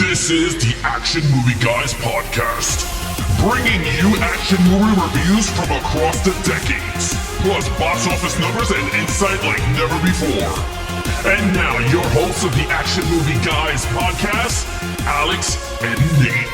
This is the Action Movie Guys podcast, bringing you action movie reviews from across the decades, plus box office numbers and insight like never before. And now, your hosts of the Action Movie Guys podcast, Alex and Nate.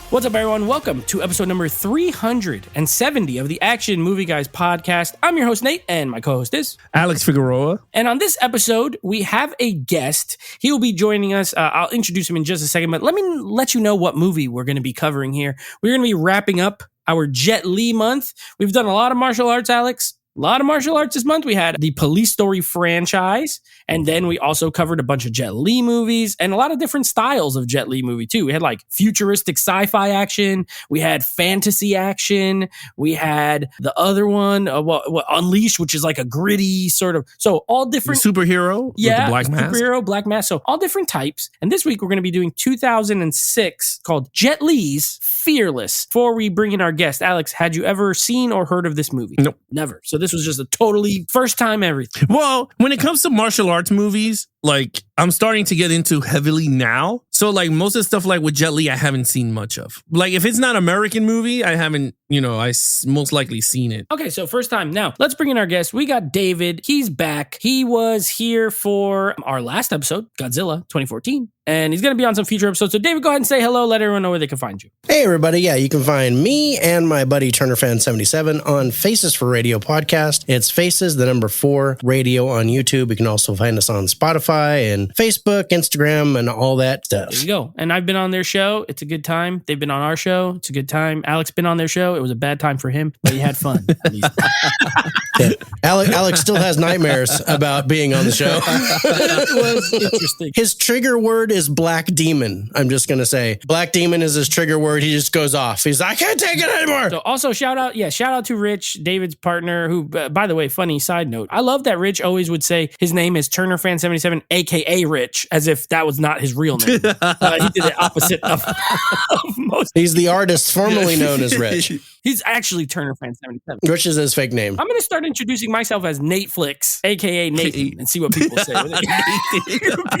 What's up, everyone? Welcome to episode number 370 of the Action Movie Guys podcast. I'm your host, Nate, and my co-host is Alex Figueroa. And on this episode, we have a guest. He will be joining us. I'll introduce him in just a second, but let me let you know what movie we're going to be covering here. We're going to be wrapping up our Jet Li month. We've done a lot of martial arts, Alex. A lot of martial arts this month. We had the Police Story franchise, and then we also covered a bunch of Jet Li movies and a lot of different styles of Jet Li movie too. We had like futuristic sci-fi action. We had fantasy action. We had the other one, Unleashed, which is like a gritty sort of. So all different superhero, yeah, with the black mask. Superhero, black mask. So all different types. And this week we're going to be doing 2006 called Jet Li's Fearless. Before we bring in our guest, Alex, had you ever seen or heard of this movie? Nope, never. So this was just a totally first time everything. Well, when it comes to martial arts movies, like I'm starting to get into heavily now. So like most of the stuff like with Jet Li, I haven't seen much of. Like if it's not American movie, I haven't, most likely seen it. Okay, so first time. Now, let's bring in our guest. We got David. He's back. He was here for our last episode, Godzilla 2014. And he's going to be on some future episodes. So David, go ahead and say hello. Let everyone know where they can find you. Hey, everybody. Yeah, you can find me and my buddy TurnerFan77 on Faces for Radio podcast. It's Faces, the number 4 radio on YouTube. You can also find us on Spotify and Facebook, Instagram, and all that stuff. There you go. And I've been on their show. It's a good time. They've been on our show. It's a good time. Alex been on their show. It was a bad time for him, but he had fun. At least. Yeah. Alex still has nightmares about being on the show. It was interesting. His trigger word is Black Demon. I'm just going to say Black Demon is his trigger word. He just goes off. He's like, I can't take it anymore. So also shout out to Rich, David's partner, who, by the way, funny side note, I love that Rich always would say his name is TurnerFan77, aka Rich, as if that was not his real name. He did the opposite of most. He's the artist formerly known as Rich. He's actually TurnerFan77. Rich is his fake name. I'm going to start introducing myself as Nate Flicks, aka Nathan, and see what people say. Be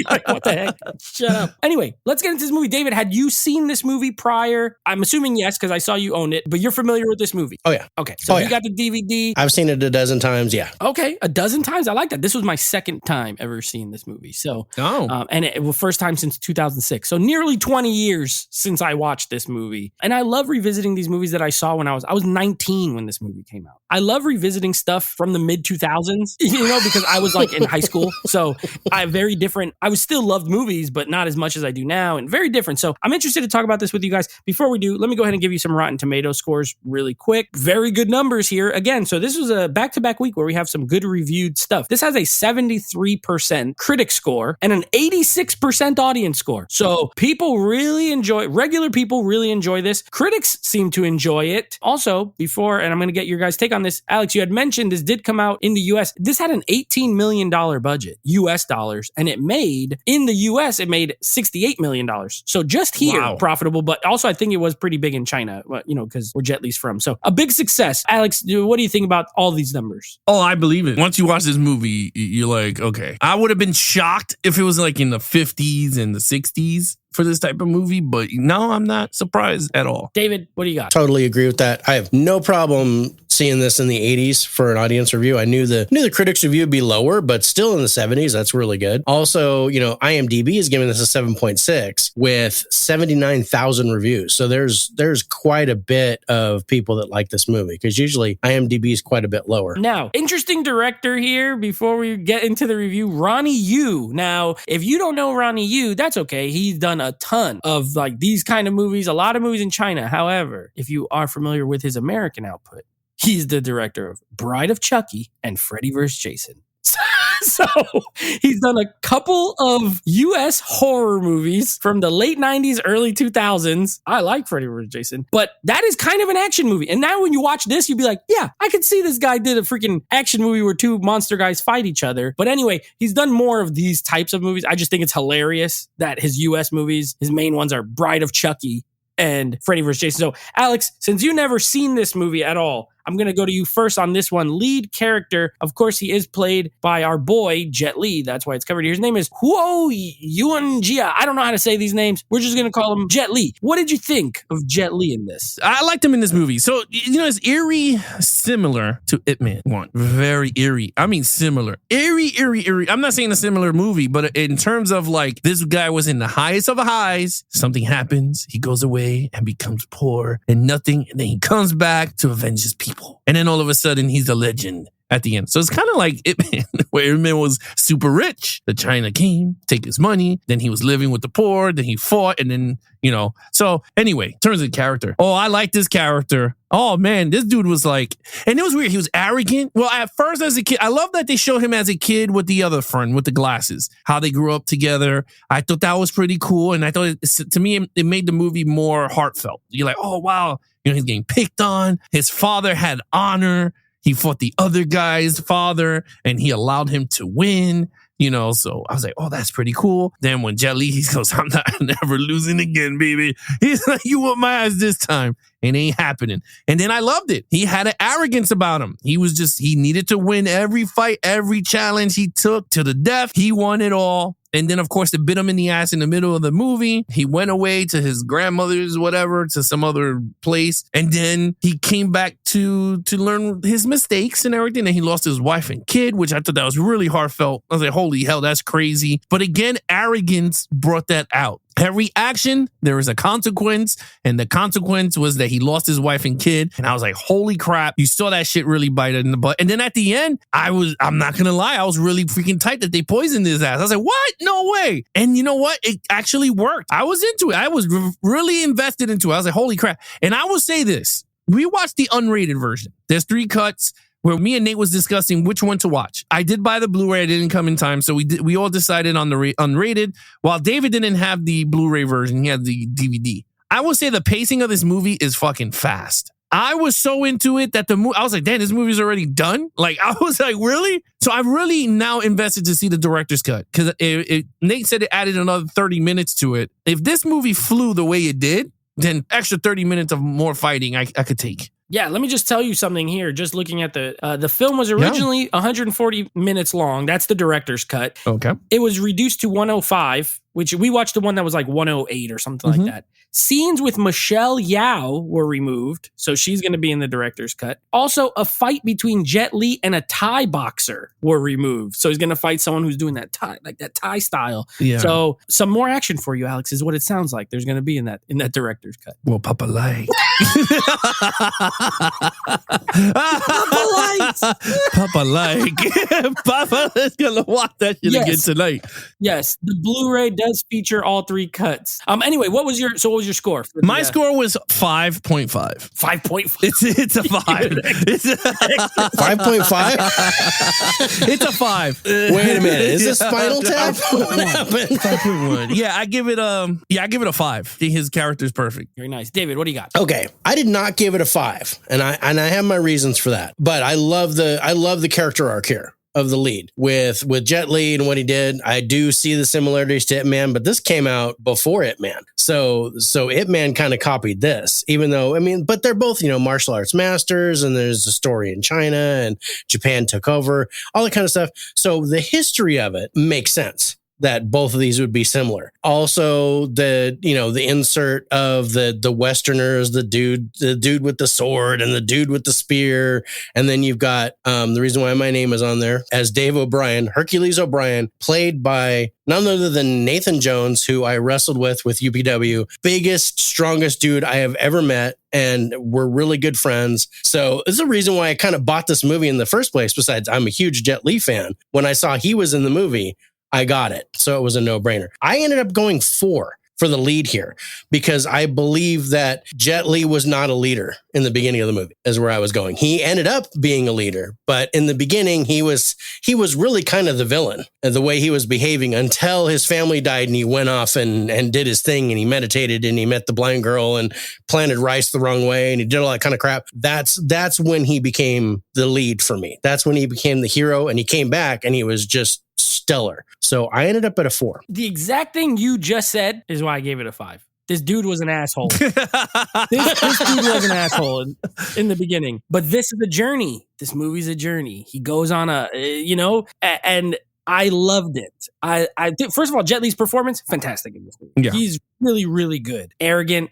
like, what the heck? Shut up. Anyway, let's get into this movie. David, had you seen this movie prior? I'm assuming yes, because I saw you own it, but you're familiar with this movie? Oh, yeah. Okay, so you got the DVD. I've seen it a dozen times, yeah. Okay, a dozen times? I like that. This was my second time ever seeing this movie. So, and it was first time since 2006. So nearly 20 years since I watched this movie. And I love revisiting these movies that I saw when I was 19 when this movie came out. I love revisiting stuff from the mid 2000s, because I was like in high school. So I still loved movies, but not as much as I do now, and very different. So I'm interested to talk about this with you guys. Before we do, let me go ahead and give you some Rotten Tomato scores really quick. Very good numbers here. Again, so this was a back-to-back week where we have some good reviewed stuff. This has a 73% critic score and an 86% audience score. So regular people really enjoy this. Critics seem to enjoy it. Also, before, and I'm going to get your guys' take on this, Alex, you had mentioned this did come out in the US. This had an $18 million budget, US dollars, and in the US, it made $68 million. So just here, profitable, but also I think it was pretty big in China, because where Jet Li's from. So a big success. Alex, what do you think about all these numbers? Oh, I believe it. Once you watch this movie, you're like, okay. I would have been shocked if it was like in the 50s and the 60s for this type of movie, but no, I'm not surprised at all. David, what do you got? Totally agree with that. I have no problem seeing this in the 80s for an audience review. I knew the critics review would be lower, but still in the 70s. That's really good. Also, IMDb is giving this a 7.6 with 79,000 reviews. So there's quite a bit of people that like this movie, because usually IMDb is quite a bit lower. Now, interesting director here before we get into the review, Ronnie Yu. Now, if you don't know Ronnie Yu, that's okay. He's done a ton of like these kind of movies, a lot of movies in China. However, if you are familiar with his American output, he's the director of Bride of Chucky and Freddy vs. Jason. So he's done a couple of U.S. horror movies from the late 90s, early 2000s. I like Freddy vs. Jason, but that is kind of an action movie. And now when you watch this, you'd be like, yeah, I could see this guy did a freaking action movie where two monster guys fight each other. But anyway, he's done more of these types of movies. I just think it's hilarious that his U.S. movies, his main ones are Bride of Chucky and Freddy vs. Jason. So Alex, since you never seen this movie at all, I'm going to go to you first on this one. Lead character, of course, he is played by our boy, Jet Li. That's why it's covered here. His name is Huo Yuanjia. I don't know how to say these names. We're just going to call him Jet Li. What did you think of Jet Li in this? I liked him in this movie. So, it's eerie, similar to Ip Man 1. Very eerie. I mean, similar. Eerie. I'm not saying a similar movie, but in terms of like, this guy was in the highest of the highs. Something happens. He goes away and becomes poor and nothing. And then he comes back to avenge his people. And then all of a sudden, he's a legend at the end. So it's kind of like Ip Man, where Ip Man was super rich. The China came, take his money. Then he was living with the poor. Then he fought. And then, So anyway, in terms of character. Oh, I like this character. Oh, man, this dude was like, and it was weird. He was arrogant. Well, at first as a kid, I love that they show him as a kid with the other friend with the glasses, how they grew up together. I thought that was pretty cool. And I thought, to me, it made the movie more heartfelt. You're like, oh, wow. He's getting picked on. His father had honor. He fought the other guy's father and he allowed him to win, so I was like, oh, that's pretty cool. Then when Jet Li, he goes, I'm not never losing again, baby. He's like, you whoop my ass this time. It ain't happening. And then I loved it. He had an arrogance about him. He needed to win every fight, every challenge he took to the death. He won it all. And then, of course, it bit him in the ass in the middle of the movie. He went away to his grandmother's, whatever, to some other place. And then he came back to learn his mistakes and everything. And he lost his wife and kid, which I thought that was really heartfelt. I was like, holy hell, that's crazy. But again, arrogance brought that out. Every action, there was a consequence, and the consequence was that he lost his wife and kid. And I was like, holy crap, you saw that shit really bite in the butt. And then at the end, I'm not gonna lie, I was really freaking tight that they poisoned his ass. I was like, what? No way. And you know what? It actually worked. I was into it. I was really invested into it. I was like, holy crap. And I will say this, we watched the unrated version. There's 3 cuts. Where me and Nate was discussing which one to watch. I did buy the Blu-ray. It didn't come in time. So we all decided on the unrated. While David didn't have the Blu-ray version, he had the DVD. I will say the pacing of this movie is fucking fast. I was so into it that I was like, damn, this movie's already done? Like, I was like, really? So I'm really now invested to see the director's cut. Because Nate said it added another 30 minutes to it. If this movie flew the way it did, then extra 30 minutes of more fighting I could take. Yeah, let me just tell you something here. Just looking at the film was originally 140 minutes long. That's the director's cut. Okay. It was reduced to 105, which we watched the one that was like 108 or something like that. Scenes with Michelle Yeoh were removed, so she's going to be in the director's cut. Also, a fight between Jet Li and a Thai boxer were removed. So he's going to fight someone who's doing that Thai style. Yeah. So some more action for you, Alex, is what it sounds like. There's going to be in that director's cut. Well, Papa like. Papa like. Papa is going to watch that shit again tonight. Yes, the Blu-ray does feature all 3 cuts. Anyway, what was your score? My score was 5.5. 5.5. It's a 5. It's 5.5. It's a 5. Wait a minute. Is this Spinal Tap? What happened? 5.1. Yeah, I give it a 5. His character's perfect. Very nice. David, what do you got? Okay, I did not give it a 5, and I have my reasons for that. But I love the character arc here of the lead with Jet Li and what he did. I do see the similarities to Ip Man, but this came out before Ip Man. So Ip Man kind of copied this, even though, but they're both, martial arts masters, and there's a story in China and Japan took over, all that kind of stuff. So the history of it makes sense that both of these would be similar. Also, the insert of the Westerners, the dude with the sword and the dude with the spear. And then you've got the reason why my name is on there as Dave O'Brien, Hercules O'Brien, played by none other than Nathan Jones, who I wrestled with UPW. Biggest, strongest dude I have ever met. And we're really good friends. So this is the reason why I kind of bought this movie in the first place. Besides, I'm a huge Jet Li fan. When I saw he was in the movie, I got it. So it was a no-brainer. I ended up going 4 for the lead here because I believe that Jet Li was not a leader in the beginning of the movie, is where I was going. He ended up being a leader, but in the beginning, he was really kind of the villain, the way he was behaving until his family died and he went off and did his thing and he meditated and he met the blind girl and planted rice the wrong way and he did all that kind of crap. That's when he became the lead for me. That's when he became the hero, and he came back and he was just stellar. So I ended up at a 4. The exact thing you just said is why I gave it a 5. This dude was an asshole. this dude was an asshole in the beginning. But this is a journey. This movie's a journey. He goes on and I loved it. I think, first of all, Jet Li's performance, fantastic in this movie. Yeah. He's really, really good. Arrogant.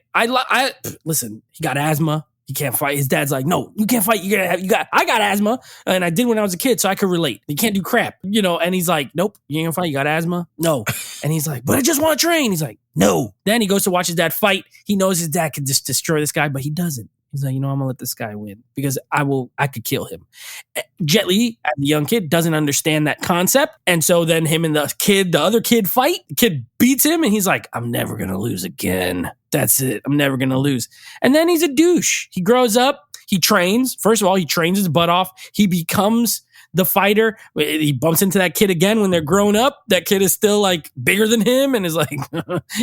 Listen, he got asthma. He can't fight. His dad's like, no, you can't fight. I got asthma. And I did when I was a kid, so I could relate. You can't do crap, and he's like, nope, you ain't gonna fight. You got asthma? No. And he's like, but I just want to train. He's like, no. Then he goes to watch his dad fight. He knows his dad could just destroy this guy, but he doesn't. He's like, I'm gonna let this guy win because I could kill him. Jet Li, as a young kid, doesn't understand that concept. And so then him and the other kid fight. The kid beats him and he's like, I'm never gonna lose again. That's it. I'm never gonna lose. And then he's a douche. He grows up, he trains. First of all, he trains his butt off. He becomes the fighter. He bumps into that kid again when they're grown up. That kid is still like bigger than him and is like,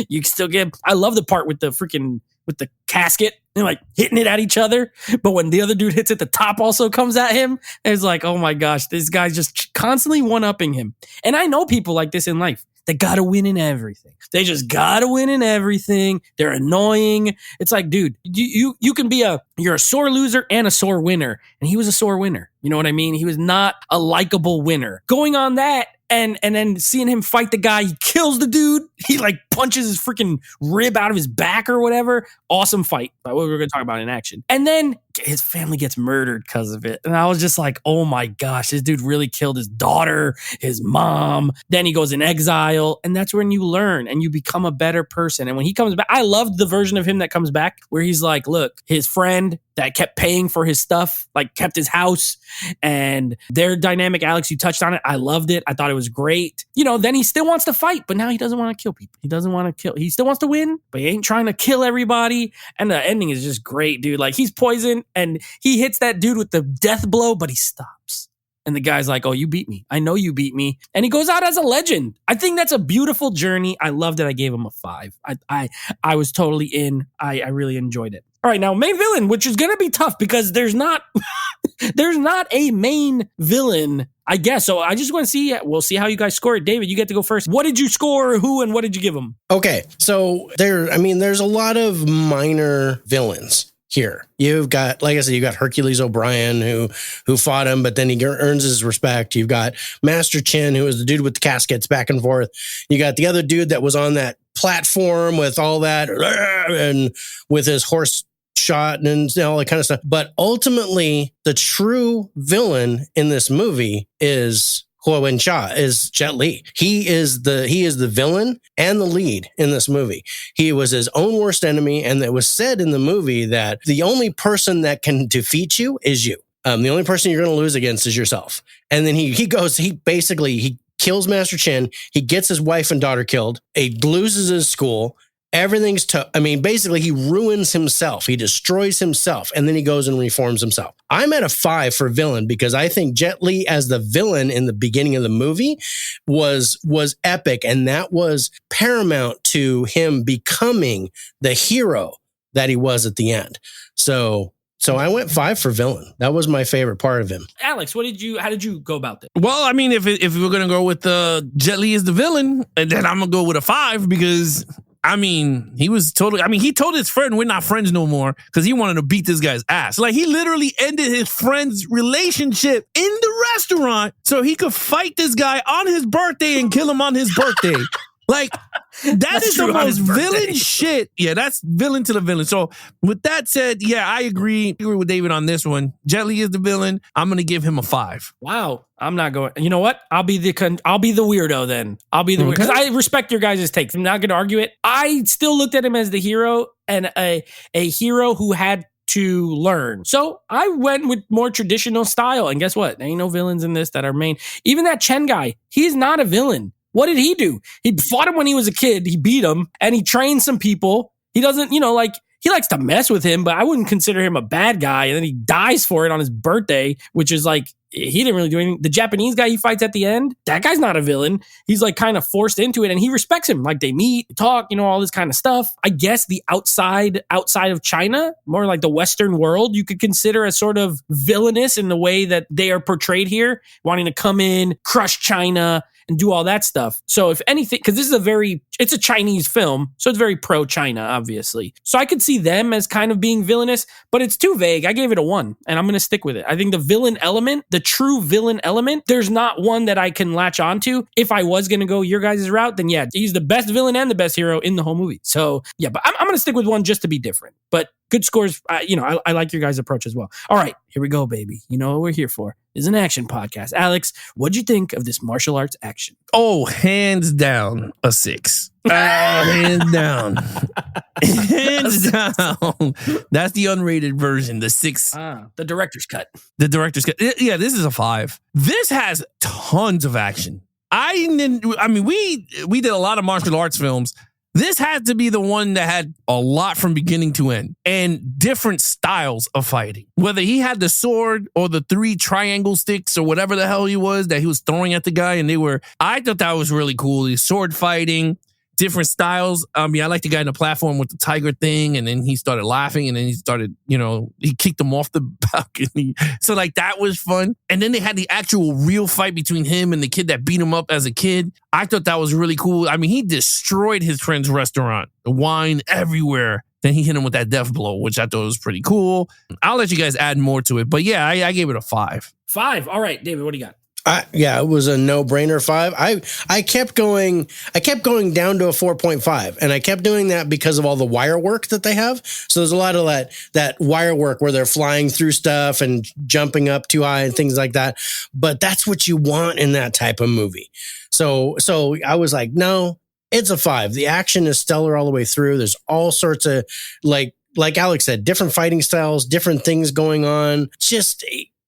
you can still get. I love the part with the casket and like hitting it at each other. But when the other dude hits it, the top also comes at him. And it's like, oh my gosh, this guy's just constantly one-upping him. And I know people like this in life. They gotta win in everything. They just gotta win in everything. They're annoying. It's like, dude, you can be you're a sore loser and a sore winner. And he was a sore winner. You know what I mean? He was not a likable winner. Going on that, and then seeing him fight the guy, he kills the dude. He like punches his freaking rib out of his back or whatever. Awesome fight. What we're going to talk about in action. And then his family gets murdered because of it. And I was just like, oh my gosh, this dude really killed his daughter, his mom. Then he goes in exile. And that's when you learn and you become a better person. And when he comes back, I loved the version of him that comes back where he's like, look, his friend that kept paying for his stuff, like kept his house, and their dynamic, Alex, you touched on it. I loved it. I thought it was great. Then he still wants to fight, but now he doesn't want to kill people. He doesn't want to kill. He still wants to win, but he ain't trying to kill everybody. And the ending is just great, dude. Like he's poisoned and he hits that dude with the death blow, but he stops. And the guy's like, oh, you beat me. I know you beat me. And he goes out as a legend. I think that's a beautiful journey. I loved it. I gave him a 5. I was totally in. I really enjoyed it. All right, now main villain, which is going to be tough because there's not a main villain, I guess. So I just want to see, we'll see how you guys score it. David, you get to go first. What did you score, who, and what did you give them? Okay, so there's a lot of minor villains here. You've got, like I said, you got Hercules O'Brien who fought him, but then he earns his respect. You've got Master Chin, who is the dude with the caskets back and forth. You got the other dude that was on that platform with all that and with his horse shot and all that kind of stuff. But ultimately, the true villain in this movie is Huo Cha, is Jet Li. He is the villain and the lead in this movie. He was his own worst enemy, and it was said in the movie that the only person that can defeat you is you. The only person you're going to lose against is yourself. And then he kills Master Chin. He gets his wife and daughter killed. He loses his school. Everything's basically he ruins himself. He destroys himself, and then he goes and reforms himself. I'm at a 5 for villain because I think Jet Li as the villain in the beginning of the movie was epic, and that was paramount to him becoming the hero that he was at the end. So I went 5 for villain. That was my favorite part of him. Alex, how did you go about this? Well, I mean, if we're gonna go with Jet Li as the villain, then I'm gonna go with a 5 because. I mean, he told his friend we're not friends no more because he wanted to beat this guy's ass. Like, he literally ended his friend's relationship in the restaurant so he could fight this guy on his birthday and kill him on his birthday. Like, that is the most villain shit. Yeah, that's villain to the villain. So with that said, yeah, I agree with David on this one. Jet Li is the villain. I'm going to give him a 5. Wow. I'm not going. You know what? I'll be the weirdo then. I'll be the weirdo because I respect your guys' takes. I'm not going to argue it. I still looked at him as the hero and a hero who had to learn. So I went with more traditional style. And guess what? There ain't no villains in this that are main. Even that Chen guy, he's not a villain. What did he do? He fought him when he was a kid. He beat him and he trained some people. He doesn't, he likes to mess with him, but I wouldn't consider him a bad guy. And then he dies for it on his birthday, which is like, he didn't really do anything. The Japanese guy he fights at the end, that guy's not a villain. He's like kind of forced into it and he respects him. Like they meet, talk, all this kind of stuff. I guess the outside of China, more like the Western world, you could consider as sort of villainous in the way that they are portrayed here, wanting to come in, crush China, and do all that stuff. So if anything, because this is it's a Chinese film, so it's very pro-China, obviously. So I could see them as kind of being villainous, but it's too vague. I gave it a 1, and I'm going to stick with it. I think the villain element, the true villain element, there's not one that I can latch onto. If I was going to go your guys' route, then yeah, he's the best villain and the best hero in the whole movie. So yeah, but I'm going to stick with 1 just to be different. But good scores. I like your guys' approach as well. All right, here we go, baby. You know what we're here for. It's an action podcast. Alex, what'd you think of this martial arts action? Oh, hands down, a 6. Hands down. Hands down. That's the unrated version, the 6. The director's cut. The director's cut. Yeah, this is a 5. This has tons of action. We did a lot of martial arts films. This had to be the one that had a lot from beginning to end and different styles of fighting. Whether he had the sword or the 3 triangle sticks or whatever the hell he was that he was throwing at the guy, I thought that was really cool. The sword fighting, different styles. I like the guy in the platform with the tiger thing, and then he started laughing, and then he started, he kicked him off the balcony. So that was fun. And then they had the actual real fight between him and the kid that beat him up as a kid. I thought that was really cool. He destroyed his friend's restaurant. The wine everywhere. Then he hit him with that death blow, which I thought was pretty cool. I'll let you guys add more to it. But yeah, I gave it a 5. 5. All right, David, what do you got? It was a no-brainer 5. I kept going down to a 4.5, and I kept doing that because of all the wire work that they have. So there's a lot of that wire work where they're flying through stuff and jumping up too high and things like that. But that's what you want in that type of movie. So I was like, no, it's a 5. The action is stellar all the way through. There's all sorts of like Alex said, different fighting styles, different things going on.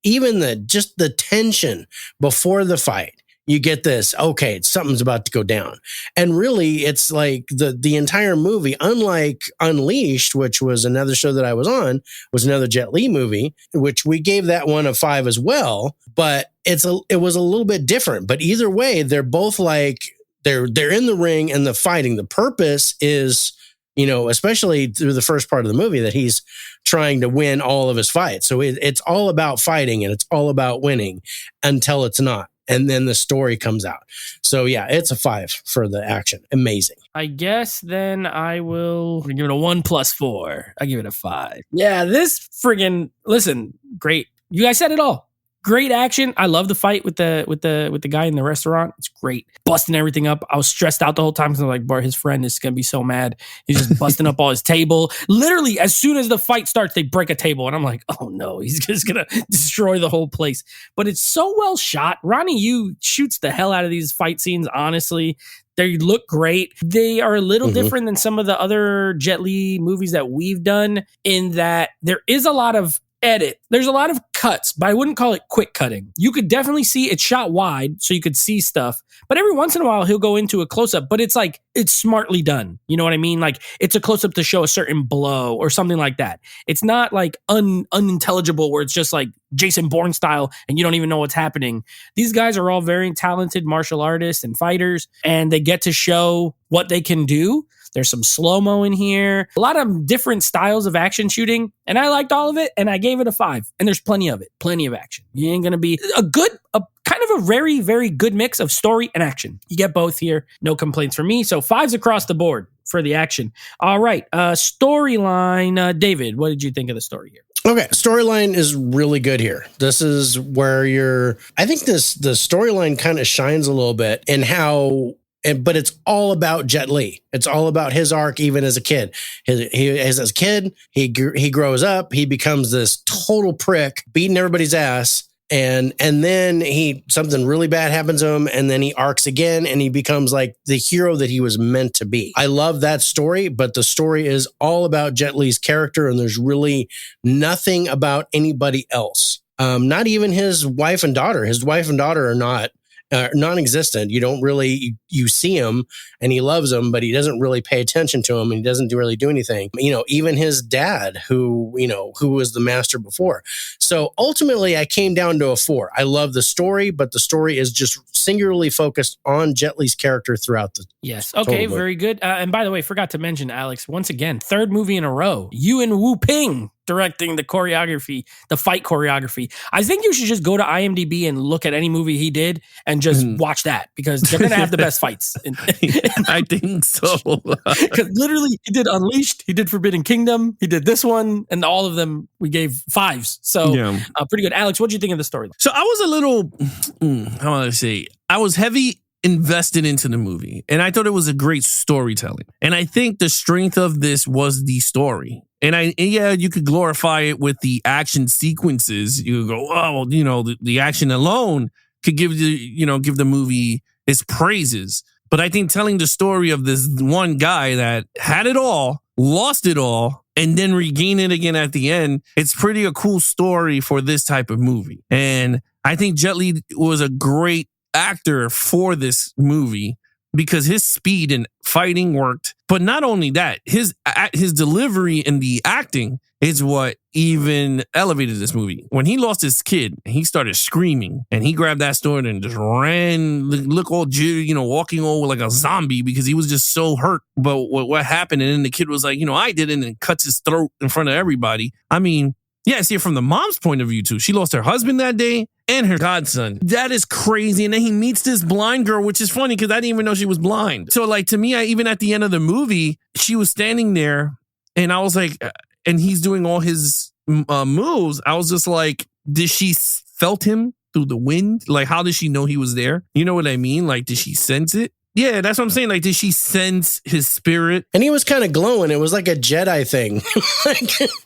Even the tension before the fight, you get this, okay, something's about to go down. And really, it's like the entire movie, unlike Unleashed, which was another show that I was on, was another Jet Li movie, which we gave that one a 5 as well. But it was a little bit different. But either way, they're both they're in the ring and the fighting. The purpose is, especially through the first part of the movie, that he's trying to win all of his fights. So it's all about fighting and it's all about winning until it's not. And then the story comes out. So yeah, it's a 5 for the action. Amazing. I guess then I will give it a 1 + 4. I give it a 5. Yeah, this listen, great. You guys said it all. Great action. I love the fight with the guy in the restaurant. It's great. Busting everything up. I was stressed out the whole time because I'm like, boy, his friend is gonna be so mad. He's just busting up all his table. Literally, as soon as the fight starts, they break a table, and I'm like, oh no, he's just gonna destroy the whole place. But it's so well shot. Ronnie Yu shoots the hell out of these fight scenes. Honestly, they look great. They are a little different than some of the other Jet Li movies that we've done in that there is a lot of edit. There's a lot of cuts, but I wouldn't call it quick cutting. You could definitely see it's shot wide, so you could see stuff. But every once in a while, he'll go into a close-up, but it's smartly done. You know what I mean? It's a close-up to show a certain blow or something like that. It's not unintelligible where it's just like Jason Bourne style and you don't even know what's happening. These guys are all very talented martial artists and fighters, and they get to show what they can do. There's some slow-mo in here, a lot of different styles of action shooting, and I liked all of it, and I gave it a 5. And there's plenty of it, plenty of action. You ain't gonna be a kind of a very, very good mix of story and action. You get both here, no complaints from me. So 5s across the board for the action. All right, storyline. David, what did you think of the story here? Okay, storyline is really good here. This is where I think the storyline kind of shines a little bit in how. But it's all about Jet Li. It's all about his arc, even as a kid. As a kid, he grows up. He becomes this total prick, beating everybody's ass. And then something really bad happens to him, and then he arcs again, and he becomes like the hero that he was meant to be. I love that story, but the story is all about Jet Li's character, and there's really nothing about anybody else. Not even his wife and daughter. His wife and daughter are not non-existent. You don't really, you see him and he loves him, but he doesn't really pay attention to him and he doesn't really do anything. Even his dad, who was the master before. So ultimately I came down to a 4. I love the story, but the story is just singularly focused on Jet Li's character throughout the. Yes. Okay. Very good. And by the way, forgot to mention, Alex, once again, 3rd movie in a row, Yu and Wu Ping directing, the choreography, the fight choreography. I think you should just go to IMDb and look at any movie he did and just watch that, because they're going to have the best fights. I think so. Because literally, he did Unleashed, he did Forbidden Kingdom, he did this one, and all of them we gave 5s. So pretty good. Alex, what do you think of the story? So I was a little, how do I say? I was heavy invested into the movie, and I thought it was a great storytelling. And I think the strength of this was the story. And you could glorify it with the action sequences. You could go, oh, well, the action alone could give the movie its praises. But I think telling the story of this one guy that had it all, lost it all, and then regain it again at the end, it's pretty a cool story for this type of movie. And I think Jet Li was a great actor for this movie because his speed and fighting worked. But not only that, his delivery and the acting is what even elevated this movie. When he lost his kid, he started screaming, and he grabbed that sword and just ran, look all walking over like a zombie because he was just so hurt. But what happened? And then the kid was like, I did it, and cuts his throat in front of everybody. I mean, yeah, see it from the mom's point of view too. She lost her husband that day and her godson. That is crazy. And then he meets this blind girl, which is funny because I didn't even know she was blind. So like to me, even at the end of the movie, she was standing there, and I was like, and he's doing all his moves. I was just like, did she felt him through the wind? Like, how did she know he was there? You know what I mean? Like, did she sense it? Yeah, that's what I'm saying. Like, did she sense his spirit? And he was kind of glowing. It was like a Jedi thing.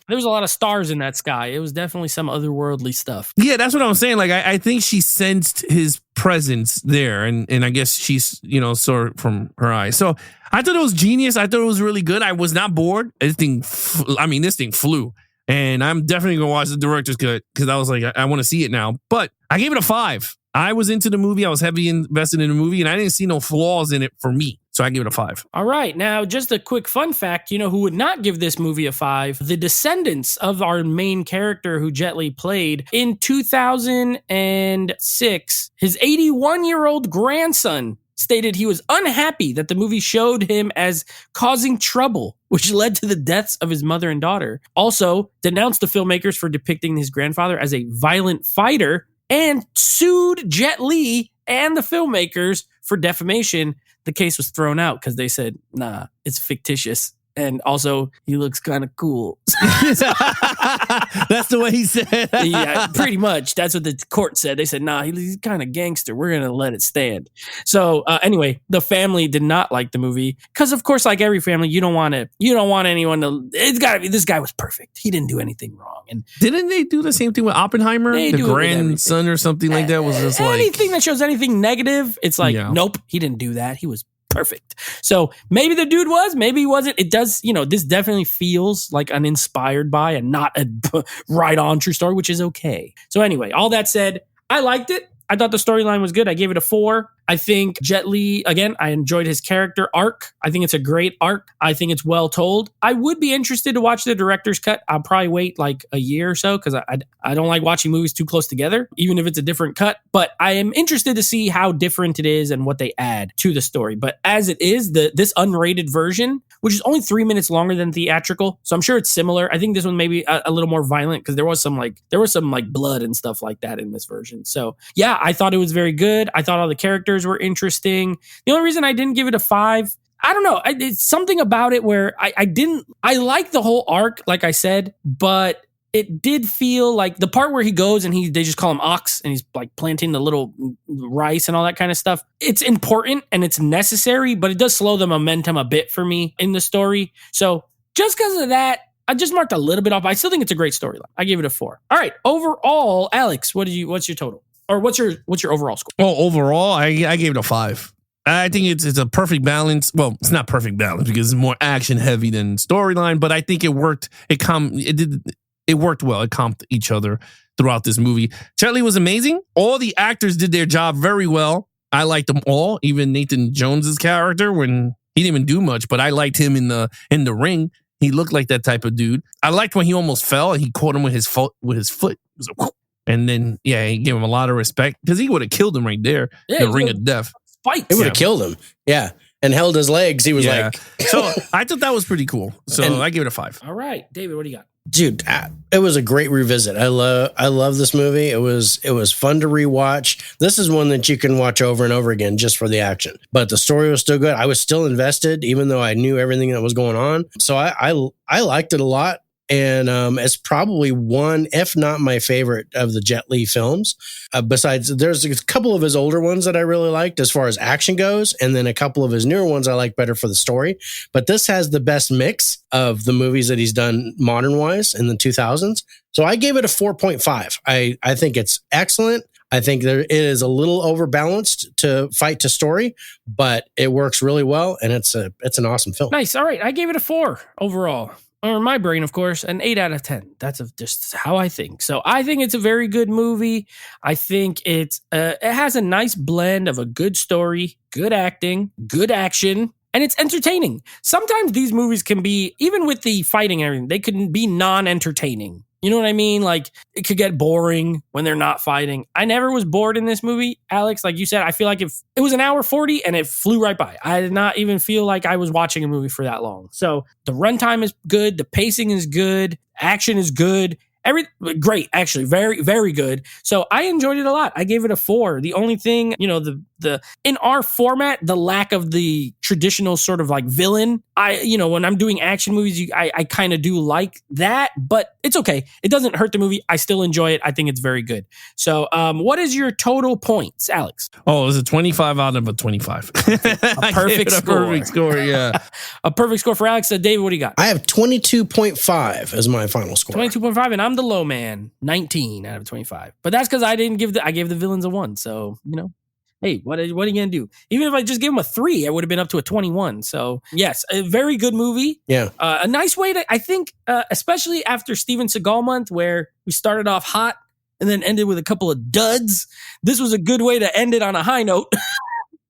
There was a lot of stars in that sky. It was definitely some otherworldly stuff. Yeah, that's what I'm saying. Like, I think she sensed his presence there. And I guess she's, saw it from her eyes. So I thought it was genius. I thought it was really good. I was not bored. This thing flew. And I'm definitely going to watch the director's cut because I was like, I want to see it now. But I gave it a 5. I was into the movie. I was heavily invested in the movie, and I didn't see no flaws in it for me. So I give it a 5. All right. Now, just a quick fun fact, who would not give this movie a 5? The descendants of our main character who Jet Li played. In 2006, his 81-year-old grandson stated he was unhappy that the movie showed him as causing trouble, which led to the deaths of his mother and daughter. Also, denounced the filmmakers for depicting his grandfather as a violent fighter, and sued Jet Li and the filmmakers for defamation. The case was thrown out because they said, nah, it's fictitious. And also, he looks kind of cool. That's the way he said. Yeah, pretty much. That's what the court said. They said, nah, he's kind of gangster. We're going to let it stand. So anyway, the family did not like the movie because, of course, like every family, you don't want anyone to, it's got to be, this guy was perfect. He didn't do anything wrong. And didn't they do the same thing with Oppenheimer? The grandson or something like that was just like. Anything that shows anything negative, it's like, nope, he didn't do that. He was perfect. So maybe the dude was, maybe he wasn't. It does, this definitely feels like an inspired by and not a right on true story, which is okay. So anyway, all that said, I liked it. I thought the storyline was good. I gave it a 4. I think Jet Li, again, I enjoyed his character arc. I think it's a great arc. I think it's well told. I would be interested to watch the director's cut. I'll probably wait like a year or so because I don't like watching movies too close together, even if it's a different cut. But I am interested to see how different it is and what they add to the story. But as it is, this unrated version, which is only 3 minutes longer than theatrical, so I'm sure it's similar. I think this one may be a little more violent because there was some blood and stuff like that in this version. So yeah, I thought it was very good. I thought all the characters were interesting. The only reason I didn't give it a 5, I don't know. It's something about it where I like the whole arc, like I said, but it did feel like the part where he goes and they just call him Ox and he's like planting the little rice and all that kind of stuff. It's important and it's necessary, but it does slow the momentum a bit for me in the story. So just because of that, I just marked a little bit off. I still think it's a great storyline. I gave it a 4. All right. Overall, Alex, what's your total? Or what's your overall score? Well, overall, I gave it a 5. I think it's a perfect balance. Well, it's not perfect balance because it's more action heavy than storyline, but I think it worked. It worked well. It comped each other throughout this movie. Jet Li was amazing. All the actors did their job very well. I liked them all. Even Nathan Jones's character, when he didn't even do much, but I liked him in the ring. He looked like that type of dude. I liked when he almost fell and he caught him with his foot. It was like, whoop. And then, he gave him a lot of respect because he would have killed him right there. The ring of death. Fight. It would have killed him. Yeah. And held his legs. He was like. So I thought that was pretty cool. So I give it a 5. All right. David, what do you got? Dude, it was a great revisit. I love this movie. It was fun to rewatch. This is one that you can watch over and over again just for the action. But the story was still good. I was still invested, even though I knew everything that was going on. So I liked it a lot. And it's probably one, if not my favorite, of the Jet Li films. Besides, there's a couple of his older ones that I really liked as far as action goes, and then a couple of his newer ones I like better for the story. But this has the best mix of the movies that he's done modern-wise in the 2000s. So I gave it a 4.5. I think it's excellent. I think it is a little overbalanced to fight to story, but it works really well, and it's an awesome film. Nice. All right, I gave it a 4 overall. Or in my brain, of course, an 8 out of 10. That's just how I think. So I think it's a very good movie. I think it has a nice blend of a good story, good acting, good action, and it's entertaining. Sometimes these movies can be, even with the fighting and everything, they can be non-entertaining. You know what I mean? Like, it could get boring when they're not fighting. I never was bored in this movie, Alex. Like you said, I feel like if it was an hour 40 and it flew right by. I did not even feel like I was watching a movie for that long. So the runtime is good. The pacing is good. Action is good. Great, actually, very, very good. So I enjoyed it a lot. I gave it a 4. The only thing, the in our format, the lack of the traditional sort of like villain. When I'm doing action movies, I kind of do like that, but it's okay. It doesn't hurt the movie. I still enjoy it. I think it's very good. So, what is your total points, Alex? Oh, it was a 25 out of a 25. A perfect score. Perfect score, yeah. A perfect score for Alex. David, what do you got? I have 22.5 as my final score. 22.5, and I'm the low man, 19 out of 25. But that's because I gave the villains a 1. So, hey, what are you going to do? Even if I just gave him a 3, I would have been up to a 21. So, yes, a very good movie. Yeah. A nice way to, I think, especially after Steven Seagal month, where we started off hot and then ended with a couple of duds. This was a good way to end it on a high note.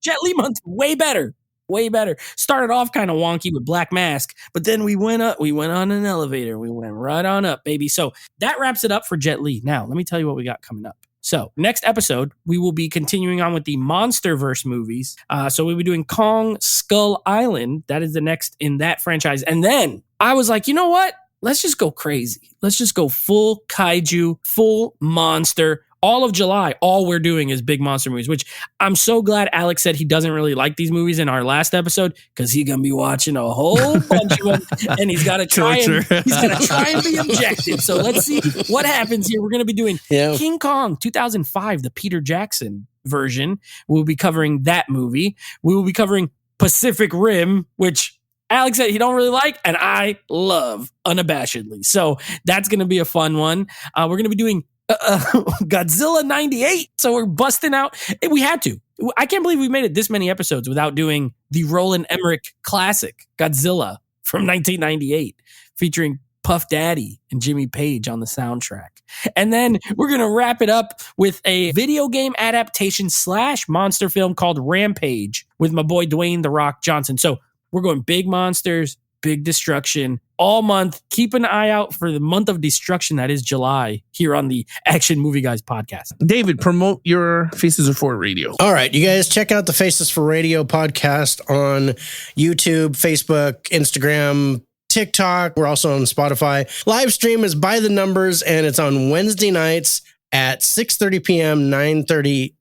Jet Li month, way better. Way better. Started off kind of wonky with Black Mask, but then we went up. We went on an elevator. We went right on up, baby. So that wraps it up for Jet Li. Now, let me tell you what we got coming up. So next episode, we will be continuing on with the MonsterVerse movies. So we'll be doing Kong Skull Island. That is the next in that franchise. And then I was like, you know what? Let's just go crazy. Let's just go full kaiju, full monster. All of July, all we're doing is big monster movies, which I'm so glad Alex said he doesn't really like these movies in our last episode, because he's gonna be watching a whole bunch of them, and he's got to try and be objective. So let's see what happens here. We're gonna be doing King Kong 2005, the Peter Jackson version. We'll be covering that movie. We will be covering Pacific Rim, which Alex said he don't really like, and I love unabashedly. So that's gonna be a fun one. We're gonna be doing Godzilla 98. So we're busting out. We had to. I can't believe we made it this many episodes without doing the Roland Emmerich classic, Godzilla from 1998, featuring Puff Daddy and Jimmy Page on the soundtrack. And then we're going to wrap it up with a video game adaptation / monster film called Rampage with my boy Dwayne The Rock Johnson. So we're going big monsters, big destruction all month. Keep an eye out for the month of destruction that is July here on the Action Movie Guys podcast. David, promote your Faces for Radio. All right, you guys check out the Faces for Radio podcast on YouTube, Facebook, Instagram, TikTok. We're also on Spotify. Live stream is By the Numbers, and it's on Wednesday nights at 6:30 p.m., 9:30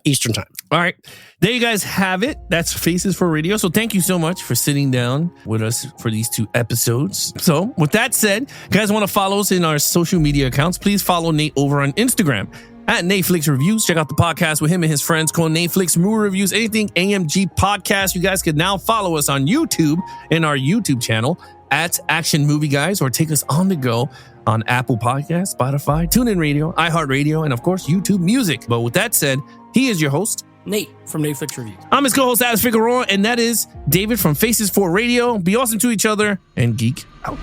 Eastern time. All right. There you guys have it. That's Faces for Radio. So thank you so much for sitting down with us for these 2 episodes. So with that said, you guys want to follow us in our social media accounts, please follow Nate over on Instagram at Netflix Reviews. Check out the podcast with him and his friends called Netflix Movie Reviews, anything AMG Podcast. You guys can now follow us on YouTube in our YouTube channel at Action Movie Guys, or take us on the go on Apple Podcasts, Spotify, TuneIn Radio, iHeartRadio, and of course, YouTube Music. But with that said, he is your host, Nate from Netflix Reviews. I'm his co-host, Alex Figueroa, and that is David from Faces for Radio. Be awesome to each other and geek out.